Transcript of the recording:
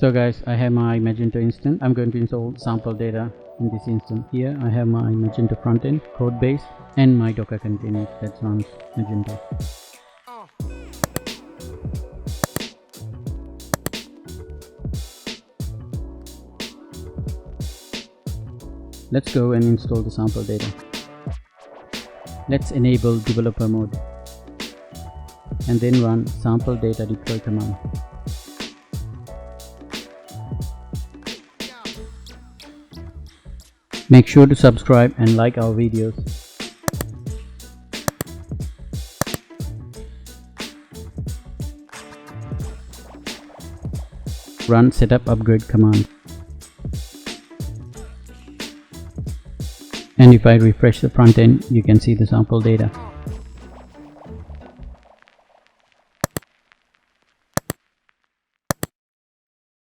So guys, I have my Magento instance. I'm going to install sample data in this instance. Here I have my Magento frontend code base and my Docker container that runs Magento. Let's go and install the sample data. Let's enable developer mode and then run sample data deploy command. Make sure to subscribe and like our videos. Run setup upgrade command. And if I refresh the front end, you can see the sample data.